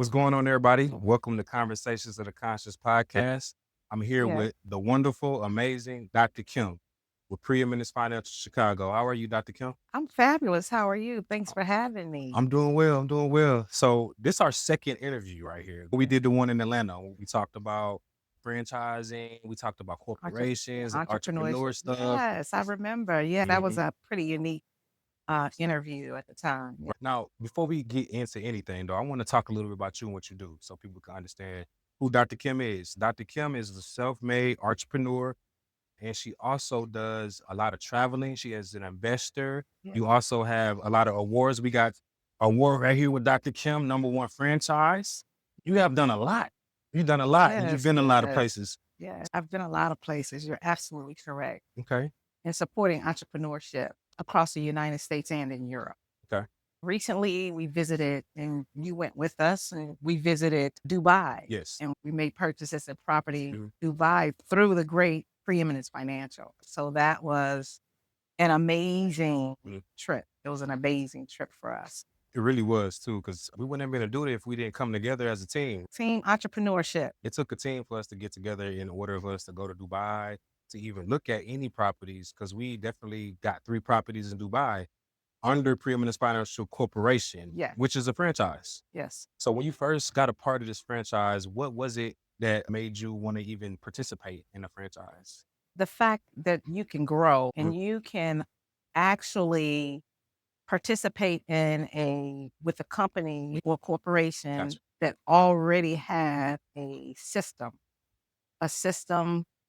What's going on, everybody? Welcome to Conversations of the Conscious podcast. I'm here Yeah, with the wonderful, amazing Dr. Kim with Preeminence Financial Chicago. How are you, Dr. Kim? I'm fabulous. How are you? Thanks for having me. I'm doing well. I'm doing well. So this is our second interview right here. We did the one in Atlanta. We talked about franchising. We talked about Entre corporations and Entrepreneurship. entrepreneur stuff. Yes, I remember. Yeah, that was Mhm. a pretty unique interview at the time. Yeah. Right. Now, before we get into anything, though, I want to talk a little bit about you and what you do so people can understand who Dr. Kim is. Dr. Kim is a self-made entrepreneur, and she also does a lot of traveling. She is an investor. Yeah. You also have a lot of awards. We got a award right here with Dr. Kim, #1 franchise. You have done a lot. You've done a lot, and you've Yes, been in a lot of yes, places. yes. I've been a lot of places. You're absolutely correct. Okay. In supporting entrepreneurship across the United States and in Europe. Okay. Recently, we visited, and you went with us, and we visited Dubai, Yes. and we made purchases of property Mhm. Dubai through the great Preeminence Financial. So that was an amazing Mhm. trip. It was an amazing trip for us. It really was too, because we wouldn't have been able to do it if we didn't come together as a team. Team entrepreneurship. It took a team for us to get together in order for us to go to Dubai to even look at any properties, because we definitely got 3 properties in Dubai under Preeminence Financial Corporation, Yes, which is a franchise. yes. So when you first got a part of this franchise, what was it that made you want to even participate in the franchise? The fact that you can grow Mhm. and you can actually participate in with a company or corporation Gotcha. that already have a system,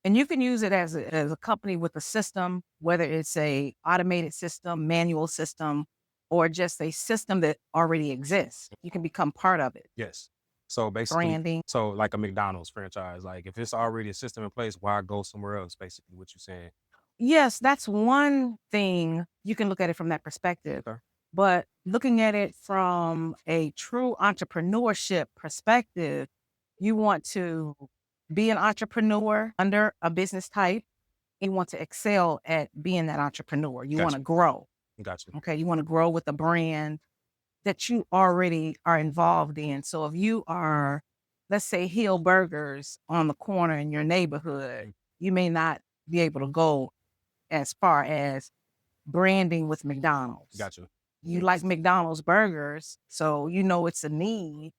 and you can use it as a company with a system, whether it's a automated system, manual system, or just a system that already exists. You can become part of it. Yes. So basically, Branding. so like a McDonald's franchise, like if it's already a system in place, why go somewhere else? Basically, what you're saying. Yes, that's one thing you can look at it from that perspective. Okay. But looking at it from a true entrepreneurship perspective, you want to be an entrepreneur under a business type. You want to excel at being that entrepreneur. You want Gotcha. to grow. Gotcha. Okay. You want to grow with a brand that you already are involved in. So if you are, let's say, Hill Burgers on the corner in your neighborhood, Mm. you may not be able to go as far as branding with McDonald's. Gotcha. You like McDonald's burgers, so you know it's a need.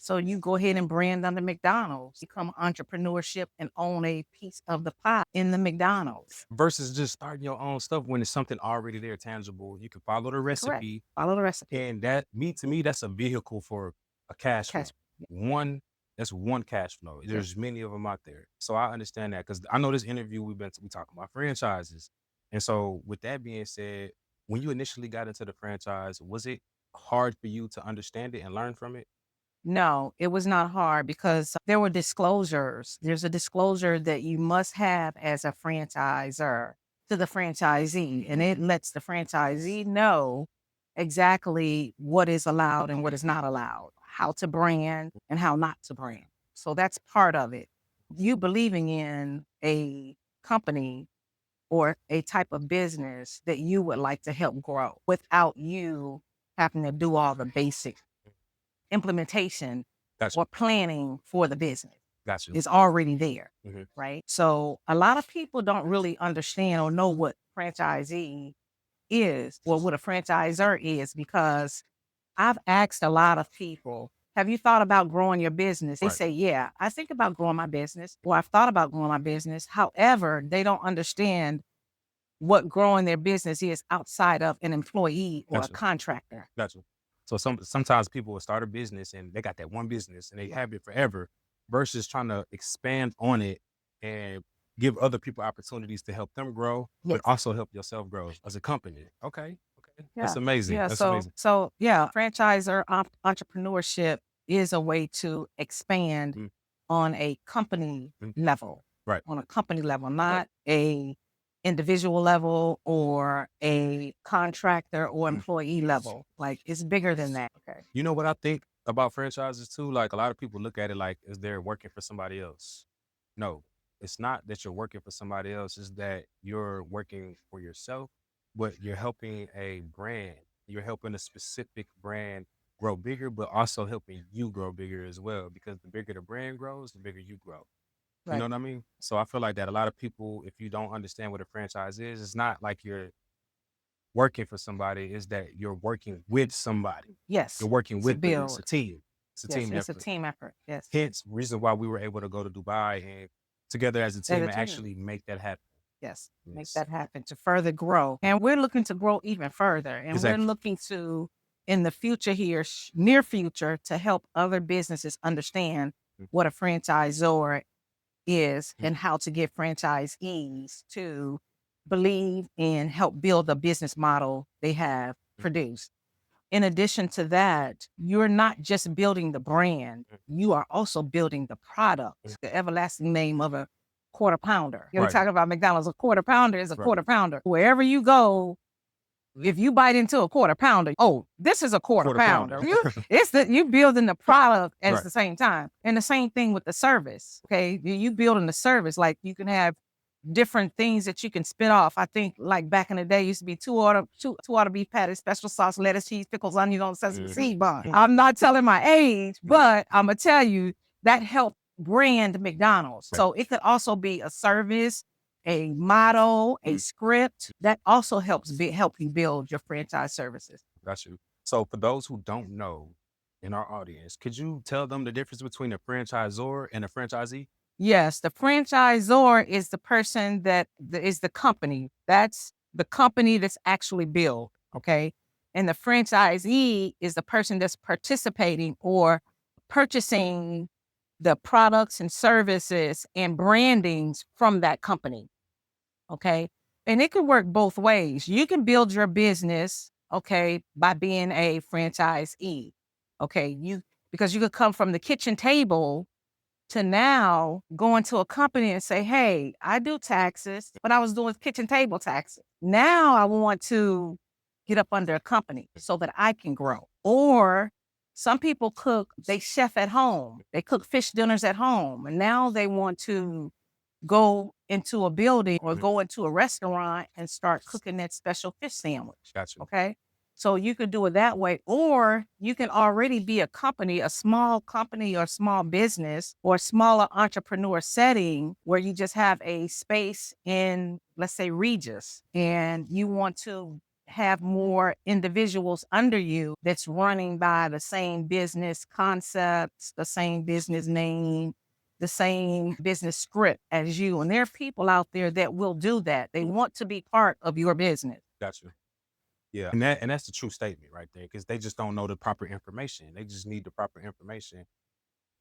So you go ahead and brand under McDonald's, become entrepreneurship and own a piece of the pie in the McDonald's. Versus just starting your own stuff when it's something already there, tangible. You can follow the Correct. recipe, Follow the recipe. and to me, that's a vehicle for a cash Cash. flow. One, that's one cash flow. Yeah. There's many of them out there. So I understand that, because I know this interview we talking about franchises. And so with that being said, when you initially got into the franchise, was it hard for you to understand it and learn from it? No, it was not hard because there were disclosures. There's a disclosure that you must have as a franchisor to the franchisee, and it lets the franchisee know exactly what is allowed and what is not allowed, how to brand and how not to brand. So that's part of it. You believing in a company or a type of business that you would like to help grow without you having to do all the basic implementation Gotcha. or planning for the business Gotcha. is already there, Hmm. right? So a lot of people don't really understand or know what franchisee is or what a franchisor is, because I've asked a lot of people, have you thought about growing your business? They Right. say, yeah, I think about growing my business, or I've thought about growing my business. However, they don't understand what growing their business is outside of an employee or a Gotcha. contractor. Gotcha. So sometimes people will start a business and they got that one business and they have it forever, versus trying to expand on it and give other people opportunities to help them grow, but Yes. also help yourself grow as a company. Okay. Okay. That's Yeah. amazing. Yeah. That's So, amazing. so yeah, franchisor entrepreneurship is a way to expand Mm, on a company mm, level, right. not a individual level or a contractor or Mm. employee level. Like it's bigger than that. Okay. You know what I think about franchises too? Like a lot of people look at it like is they're working for somebody else. No, it's not that you're working for somebody else, it's that you're working for yourself, but you're helping a brand. You're helping a specific brand grow bigger, but also helping you grow bigger as well. Because the bigger the brand grows, the bigger you grow. You know Right. what I mean? So I feel like that a lot of people, if you don't understand what a franchise is, it's not like you're working for somebody, is that you're working with somebody. You're Yes. working To with them. It's a build. team. It's a Yes. team It's a effort. team effort. Yes. Hence, reason why we were able to go to Dubai and together as a As team a and team. actually make that happen. Yes. Make Yes, that happen to further grow. And we're looking to grow even further. And we're exactly. looking to, in the future here, near future, to help other businesses understand Mhm, what a franchisor is mhm, and how to get franchisees to believe and help build a business model they have mhm, produced. In addition to that, you're not just building the brand, mhm, you are also building the product, mhm. the everlasting name of a quarter pounder. You know, we Right, talk about McDonald's, a quarter pounder is a right. quarter pounder. Wherever you go, if you bite into a quarter pounder, oh, this is a quarter Quarter pounder. pounder. It's that you building the product at Right. the same time. And the same thing with the service. Okay. You building the service, like you can have different things that you can spit off. I think like back in the day used to be two order beef patties, special sauce, lettuce, cheese, pickles, onions on sesame Mhm. seed bun. I'm not telling my age, but I'm gonna tell you that helped brand McDonald's. Right. So it could also be a service, a motto, a Mhm. script that also help you build your franchise services. Got you. So for those who don't know in our audience, could you tell them the difference between a franchisor and a franchisee? Yes, the franchisor is the person is the company. That's the company that's actually built. Okay. And the franchisee is the person that's participating or purchasing the products and services and brandings from that company. Okay. And it can work both ways. You can build your business, okay, by being a franchisee. Okay. Because you could come from the kitchen table to now go into a company and say, hey, I do taxes, but I was doing kitchen table taxes. Now I want to get up under a company so that I can grow. Or some people cook, they chef at home, they cook fish dinners at home, and now they want to go into a building or Mhm. go into a restaurant and start cooking that special fish sandwich. Got you. Okay. So you could do it that way, or you can already be a small company or small business or smaller entrepreneur setting where you just have a space in, let's say, Regis, and you want to have more individuals under you that's running by the same business concepts, the same business name, the same business script as you. And there are people out there that will do that. They want to be part of your business. Got you. Yeah. And that's the true statement right there. Cause they just don't know the proper information. They just need the proper information,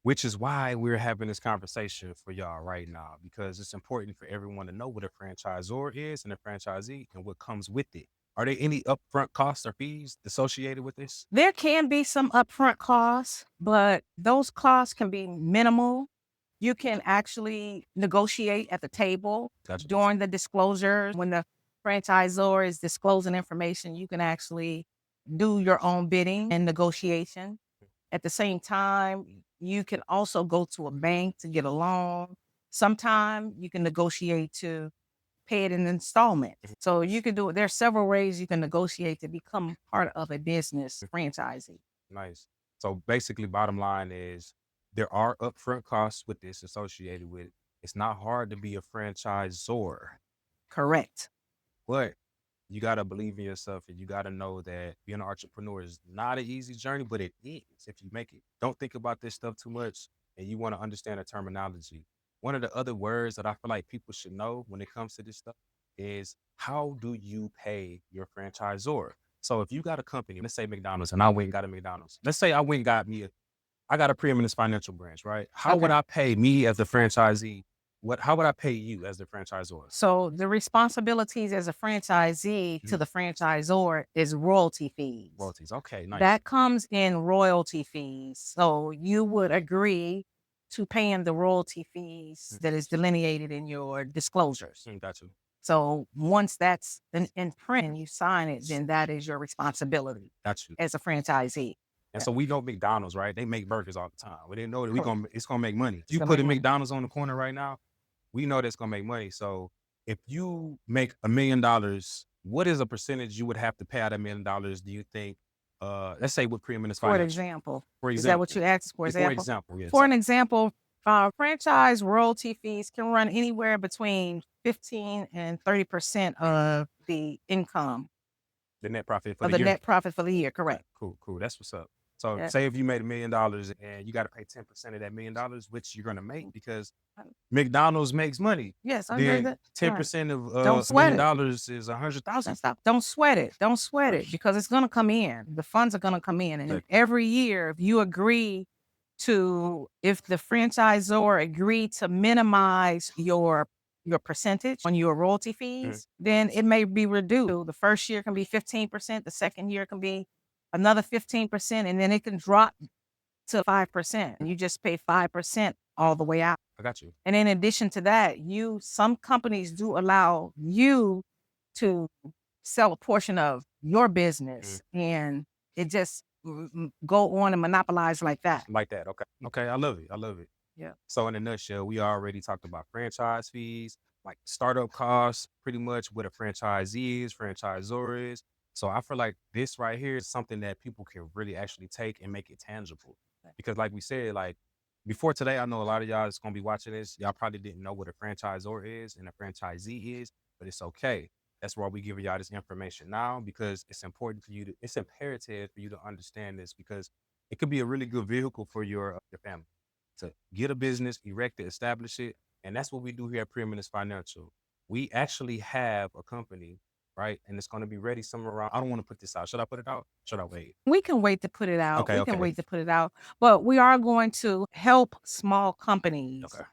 which is why we're having this conversation for y'all right now, because it's important for everyone to know what a franchisor is and a franchisee and what comes with it. Are there any upfront costs or fees associated with this? There can be some upfront costs, but those costs can be minimal. You can actually negotiate at the table Gotcha. during the disclosure. When the franchisor is disclosing information, you can actually do your own bidding and negotiation. At the same time, you can also go to a bank to get a loan. Sometime you can negotiate to pay it in installments. Mhm. So you can do it. There's several ways you can negotiate to become part of a business franchising. Nice. So basically, bottom line is there are upfront costs with this associated with it. It's not hard to be a franchisor, Correct. but you got to believe in yourself and you got to know that being an entrepreneur is not an easy journey, but it is if you make it. Don't think about this stuff too much and you want to understand the terminology. One of the other words that I feel like people should know when it comes to this stuff is how do you pay your franchisor? So if you got a company, let's say McDonald's, and I went and got a McDonald's. Let's say I went and got me I got a Preeminence Financial branch, right? How would Okay. I pay me as the franchisee? How would I pay you as the franchisor? So the responsibilities as a franchisee to Mhm. the franchisor is royalty fees. Royalties. Okay, nice. That comes in royalty fees. So you would agree to paying the royalty fees Mm, that is delineated in your disclosures. got you. So once that's in print and you sign it, then that is your responsibility Got you. as a franchisee. And Yeah. so we know McDonald's, right? They make burgers all the time. We didn't know that Correct. it's gonna make money. If It's you gonna put make a money. McDonald's on the corner right now, we know that's gonna make money. So if you make $1 million, what is a percentage you would have to pay out $1 million? Do you think let's say with Preeminence For an Financial, example, for is that what example. you asked for Yeah, for example? example, yes. For an example, franchise royalty fees can run anywhere between 15 and 30% of the income The net profit for of the the year? net profit for the year, Okay, correct. cool, cool. That's what's up. So Yeah. say if you made $1 million and you got to pay 10% of that $1 million, which you're gonna make Mm, because uh, McDonald's makes money. yes, under Then the right. 10% of Don't a sweat million it. dollars is 100,000. That's not don't sweat it. Don't sweat Right. it because it's gonna come in. The funds are gonna come in. And Exactly. every year, if you agree if the franchisor agreed to minimize your percentage on your royalty Mhm. fees, then it may be reduced. The first year can be 15%, the second year can be another 15%, and then it can drop to 5%. And you just pay 5% all the way out. I got you. And in addition to that, some companies do allow you to sell a portion of your Mhm. business and it just go on and monopolize like that. Like that. Okay. Y- Okay. I love it. I love it. Yeah. So in a nutshell, we already talked about franchise fees, like startup costs, pretty much what a franchisee is, franchisor is. So I feel like this right here is something that people can really actually take and make it tangible. Because like we said, like before today, I know a lot of y'all that's gonna be watching this. Y'all probably didn't know what a franchisor is and a franchisee is, but it's okay. That's why we giving y'all this information now because it's important for you to, it's imperative for you to understand this because it could be a really good vehicle for your family to get a business, erect it, establish it. And that's what we do here at Preeminence Financial. We actually have a company, right? And it's going to be ready somewhere around. I don't want to put this out. Should I put it out? Should I wait? We can wait to put it out. Okay, We can okay, wait to put it out, but we are going to help small companies okay.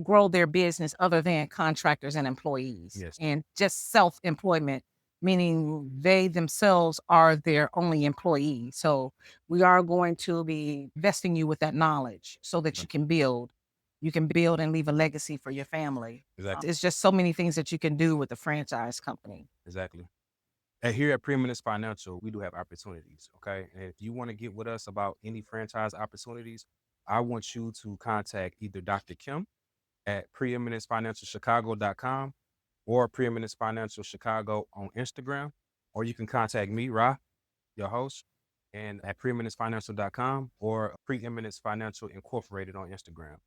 grow their business other than contractors and employees Yes, and just self-employment, meaning they themselves are their only employee. So we are going to be vesting you with that knowledge so that okay, you can build. You can build and leave a legacy for your family. exactly, It's just so many things that you can do with a franchise company. exactly. And here at Preeminence Financial, we do have opportunities. Okay. And if you want to get with us about any franchise opportunities, I want you to contact either Dr. Kim at preeminencefinancialchicago.com or Preeminence Financial Chicago on Instagram, or you can contact me, Ra, your host, and at preeminencefinancial.com or Preeminence Financial Incorporated on Instagram.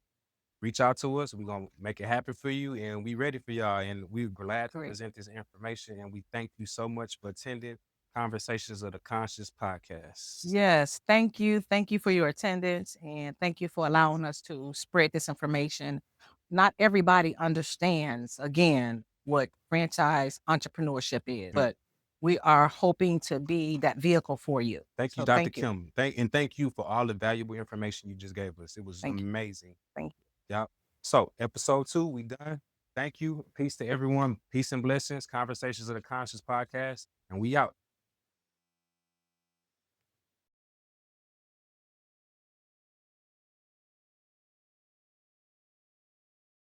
Reach out to us. We're going to make it happen for you, and we ready for y'all. And we're glad to Great. present this information. And we thank you so much for attending Conversations of the Conscious podcast. Yes, thank you. Thank you for your attendance and thank you for allowing us to spread this information. Not everybody understands, again, what franchise entrepreneurship is, Mhm. but we are hoping to be that vehicle for you. Thank you, So Dr. thank you. Kim. Thank you for all the valuable information you just gave us. It was Thank you. amazing. Thank you. Yep. So episode 2, we done. Thank you. Peace to everyone. Peace and blessings. Conversations of the Conscious podcast. And we out.